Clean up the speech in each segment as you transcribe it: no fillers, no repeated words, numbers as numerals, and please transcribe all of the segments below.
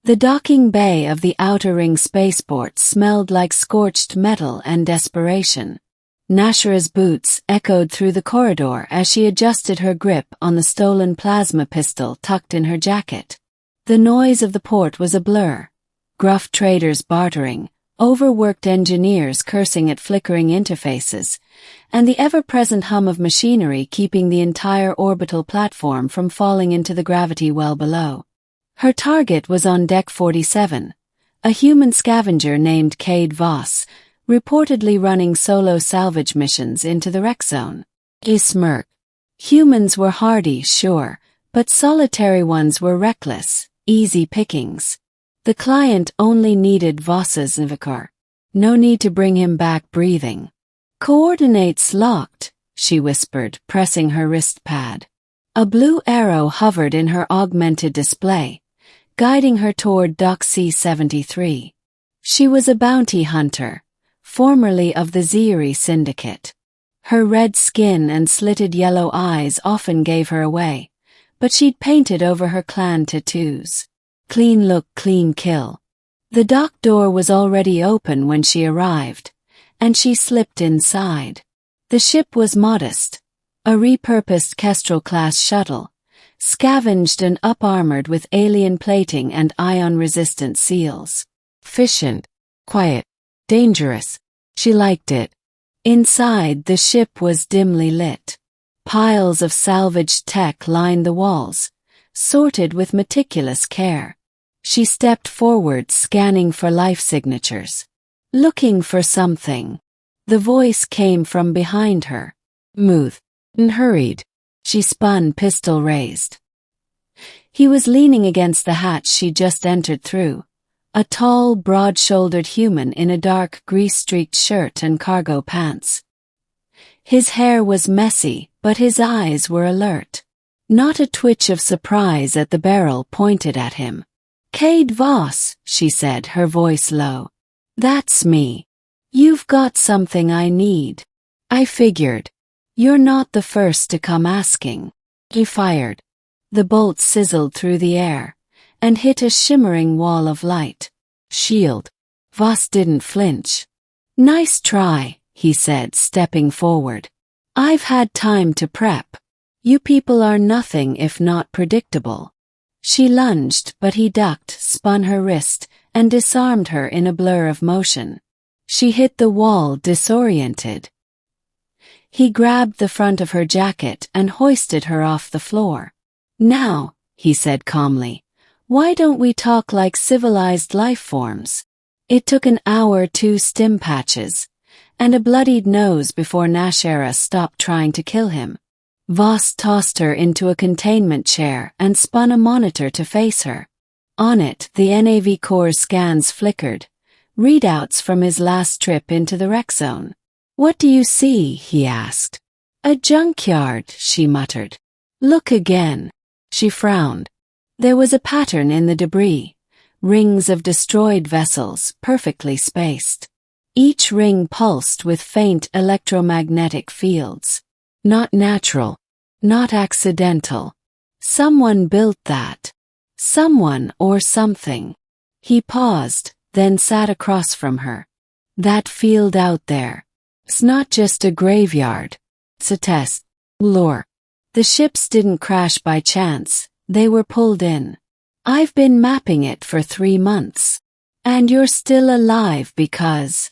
The docking bay of the Outer Ring spaceport smelled like scorched metal and desperation. Nashara's boots echoed through the corridor as she adjusted her grip on the stolen plasma pistol tucked in her jacket. The noise of the port was a blur. Gruff traders bartering, overworked engineers cursing at flickering interfaces, and the ever-present hum of machinery keeping the entire orbital platform from falling into the gravity well below. Her target was on Deck 47, a human scavenger named Cade Voss, reportedly running solo salvage missions into the wreck zone. He smirked. Humans were hardy, sure, but solitary ones were reckless, easy pickings. The client only needed Voss's Invocar. No need to bring him back breathing. "Coordinates locked," she whispered, pressing her wrist pad. A blue arrow hovered in her augmented display, guiding her toward Dock C-73. She was a bounty hunter, formerly of the Zeeri Syndicate. Her red skin and slitted yellow eyes often gave her away, but she'd painted over her clan tattoos. Clean look, clean kill. The dock door was already open when she arrived, and she slipped inside. The ship was modest, a repurposed Kestrel-class shuttle, scavenged and up-armored with alien plating and ion-resistant seals. Efficient, quiet, dangerous. She liked it. Inside, the ship was dimly lit. Piles of salvaged tech lined the walls, sorted with meticulous care. She stepped forward, scanning for life signatures. Looking for something. The voice came from behind her. Move. And hurried. She spun, pistol raised. He was leaning against the hatch she just entered through, a tall, broad-shouldered human in a dark, grease-streaked shirt and cargo pants. His hair was messy, but his eyes were alert. Not a twitch of surprise at the barrel pointed at him. "Cade Voss," she said, her voice low. "That's me. You've got something I need. I figured. You're not the first to come asking." He fired. The bolt sizzled through the air, and hit a shimmering wall of light. "Shield." Voss didn't flinch. "Nice try," he said, stepping forward. "I've had time to prep. You people are nothing if not predictable." She lunged, but he ducked, spun her wrist, and disarmed her in a blur of motion. She hit the wall, disoriented. He grabbed the front of her jacket and hoisted her off the floor. "Now," he said calmly, "why don't we talk like civilized life forms?" It took an hour, 2 stim patches, and a bloodied nose before Nashara stopped trying to kill him. Voss tossed her into a containment chair and spun a monitor to face her. On it, the NAV core scans flickered, readouts from his last trip into the wreck zone. "What do you see?" he asked. "A junkyard," she muttered. "Look again." She frowned. There was a pattern in the debris, rings of destroyed vessels, perfectly spaced. Each ring pulsed with faint electromagnetic fields. Not natural. Not accidental. Someone built that. Someone or something. He paused, then sat across from her. "That field out there. It's not just a graveyard. It's a test. Lure. The ships didn't crash by chance, they were pulled in. I've been mapping it for 3 months. And you're still alive because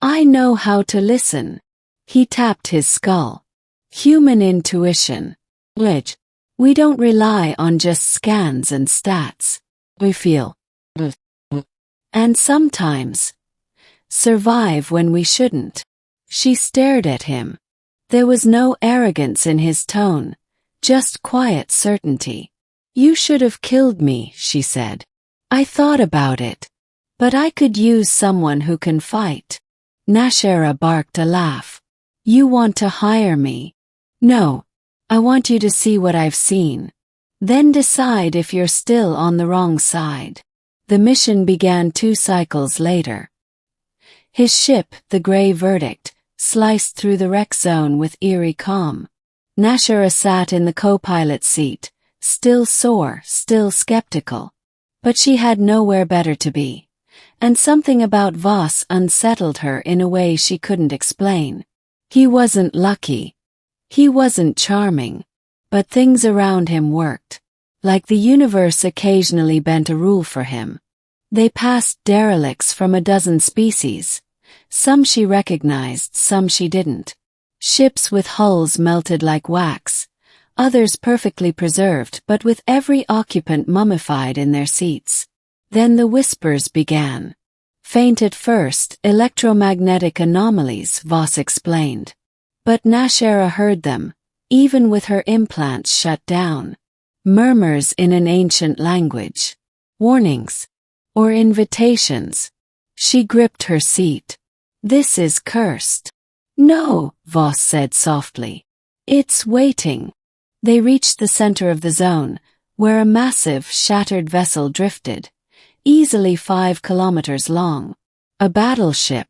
I know how to listen." He tapped his skull. "Human intuition. Which we don't rely on just scans and stats. We feel. And sometimes survive when we shouldn't." She stared at him. There was no arrogance in his tone, just quiet certainty. "You should have killed me," she said. "I thought about it. But I could use someone who can fight." Nashara barked a laugh. "You want to hire me?" "No. I want you to see what I've seen. Then decide if you're still on the wrong side." The mission began 2 cycles later. His ship, the Gray Verdict, sliced through the wreck zone with eerie calm. Nashara sat in the co-pilot seat, still sore, still skeptical. But she had nowhere better to be, and something about Voss unsettled her in a way she couldn't explain. He wasn't lucky. He wasn't charming. But things around him worked. Like the universe occasionally bent a rule for him. They passed derelicts from a dozen species. Some she recognized, some she didn't. Ships with hulls melted like wax, others perfectly preserved but with every occupant mummified in their seats. Then the whispers began. Faint at first, electromagnetic anomalies, Voss explained. But Nashara heard them, even with her implants shut down. Murmurs in an ancient language. Warnings. Or invitations. She gripped her seat. This is cursed. No, Voss said softly. It's waiting. They reached the center of the zone, where a massive, shattered vessel drifted, easily 5 kilometers long. A battleship.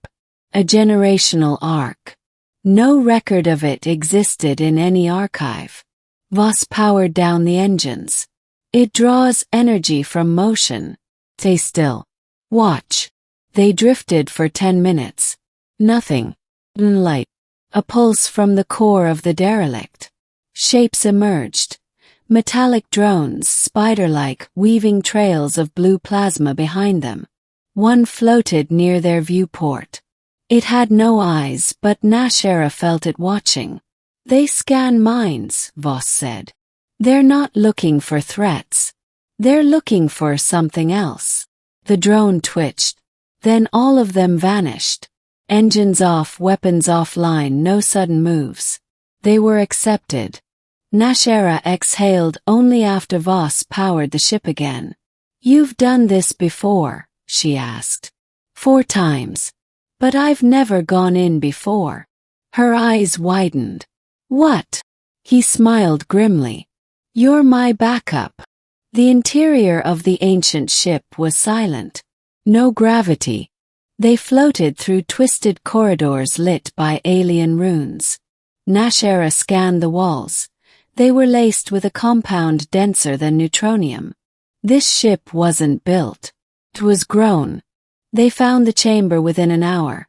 A generational ark. No record of it existed in any archive. Voss powered down the engines. It draws energy from motion. Stay still. Watch. They drifted for 10 minutes. Nothing. Light. A pulse from the core of the derelict. Shapes emerged. Metallic drones, spider-like, weaving trails of blue plasma behind them. One floated near their viewport. It had no eyes, but Nashara felt it watching. They scan minds, Voss said. They're not looking for threats. They're looking for something else. The drone twitched. Then all of them vanished. Engines off, weapons offline, no sudden moves. They were accepted. Nashara exhaled only after Voss powered the ship again. You've done this before, she asked. 4 times. But I've never gone in before. Her eyes widened. What? He smiled grimly. You're my backup. The interior of the ancient ship was silent. No gravity. They floated through twisted corridors lit by alien runes. Nashara scanned the walls. They were laced with a compound denser than neutronium. This ship wasn't built. It was grown. They found the chamber within an hour.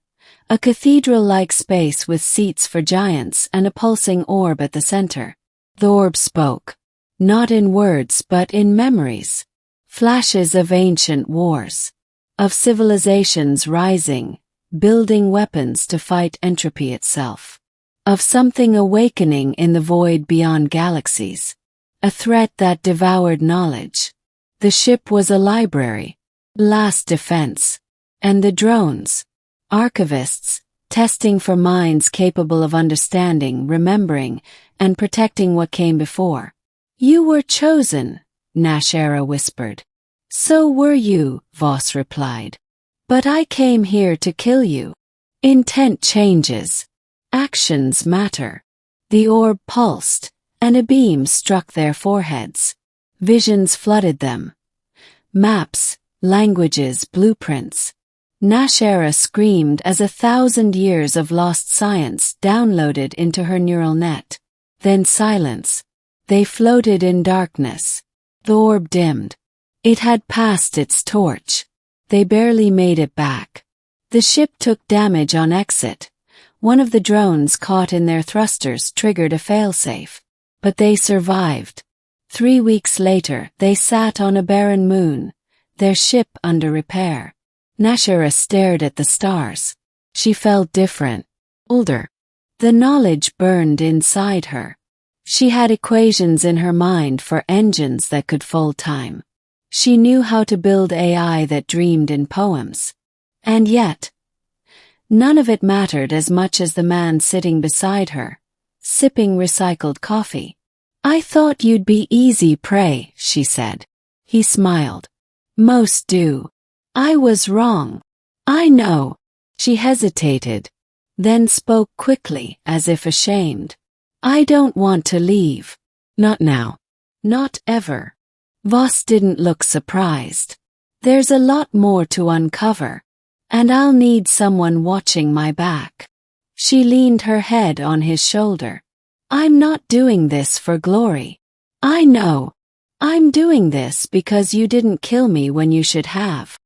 A cathedral-like space with seats for giants and a pulsing orb at the center. The orb spoke. Not in words but in memories. Flashes of ancient wars. Of civilizations rising, building weapons to fight entropy itself. Of something awakening in the void beyond galaxies. A threat that devoured knowledge. The ship was a library. Last defense. And the drones. Archivists, testing for minds capable of understanding, remembering, and protecting what came before. You were chosen, Nashara whispered. So were you, Voss replied. But I came here to kill you. Intent changes. Actions matter. The orb pulsed, and a beam struck their foreheads. Visions flooded them. Maps, languages, blueprints. Nashara screamed as 1,000 years of lost science downloaded into her neural net. Then silence. They floated in darkness. The orb dimmed. It had passed its torch. They barely made it back. The ship took damage on exit. One of the drones caught in their thrusters triggered a failsafe. But they survived. 3 weeks later, they sat on a barren moon, their ship under repair. Nashara stared at the stars. She felt different, older. The knowledge burned inside her. She had equations in her mind for engines that could fold time. She knew how to build AI that dreamed in poems. And yet, none of it mattered as much as the man sitting beside her, sipping recycled coffee. I thought you'd be easy prey, she said. He smiled. Most do. I was wrong. I know. She hesitated, then spoke quickly as if ashamed. I don't want to leave. Not now. Not ever. Voss didn't look surprised. There's a lot more to uncover, and I'll need someone watching my back. She leaned her head on his shoulder. I'm not doing this for glory. I know. I'm doing this because you didn't kill me when you should have.